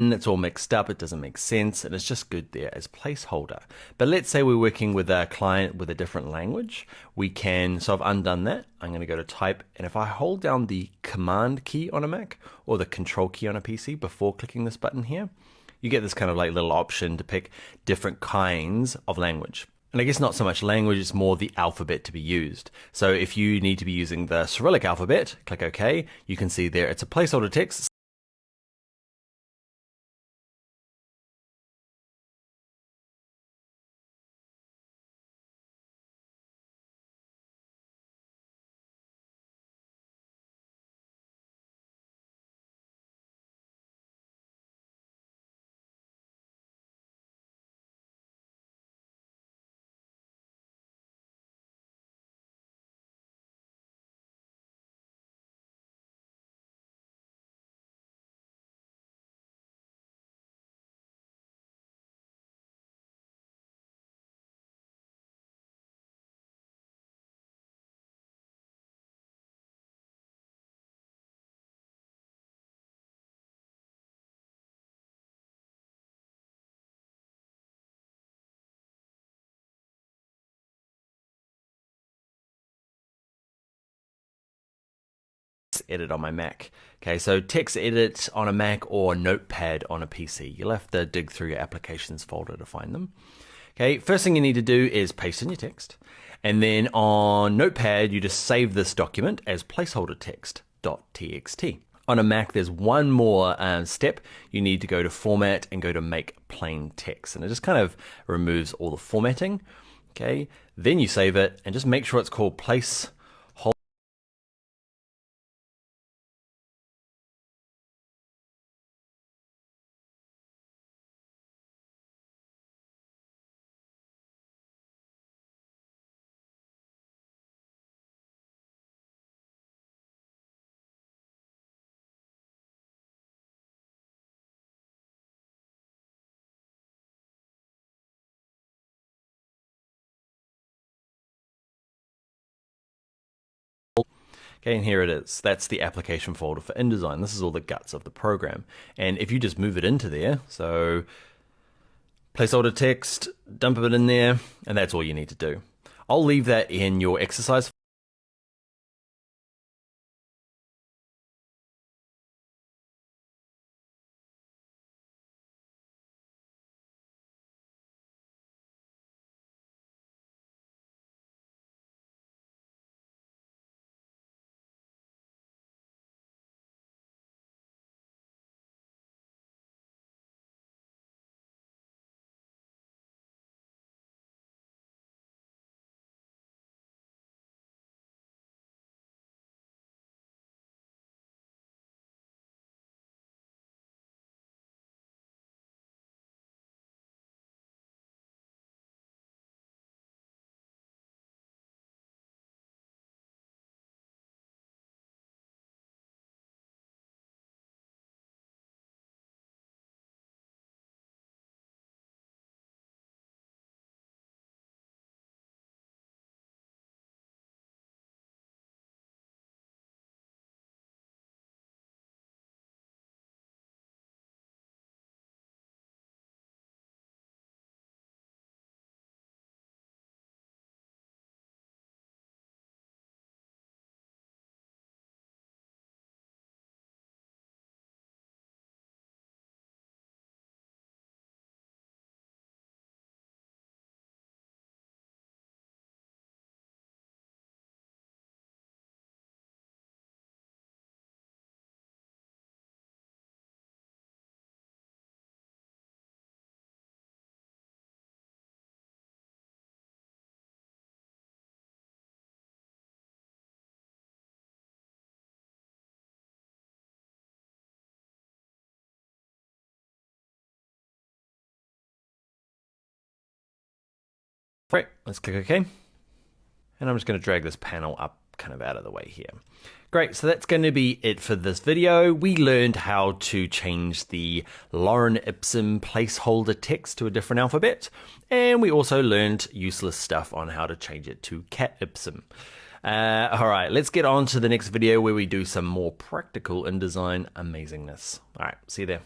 and it's all mixed up, it doesn't make sense, and it's just good there as placeholder. But let's say we're working with a client with a different language. We can, so I've undone that. I'm going to go to type, and if I hold down the command key on a Mac or the control key on a PC before clicking this button here, you get this kind of like little option to pick different kinds of language. And I guess not so much language, it's more the alphabet to be used. So if you need to be using the Cyrillic alphabet, click OK. You can see there it's a placeholder text. Edit on my Mac. Okay, so text edit on a Mac or Notepad on a PC. You'll have to dig through your applications folder to find them. Okay, first thing you need to do is paste in your text. And then on Notepad, you just save this document as placeholder text.txt. On a Mac, there's one more step. You need to go to Format and go to Make Plain Text. And it just kind of removes all the formatting. Okay, then you save it and just make sure it's called Placeholder. Okay, and here it is. That's the application folder for InDesign. This is all the guts of the program. And if you just move it into there, so placeholder text, dump it in there, and that's all you need to do. I'll leave that in your exercise. Right, let's click OK. And I'm just going to drag this panel up kind of out of the way here. Great, so that's going to be it for this video. We learned how to change the Lorem Ipsum placeholder text to a different alphabet, and we also learned useless stuff on how to change it to cat Ipsum. All right, let's get on to the next video where we do some more practical InDesign amazingness. All right, see you there.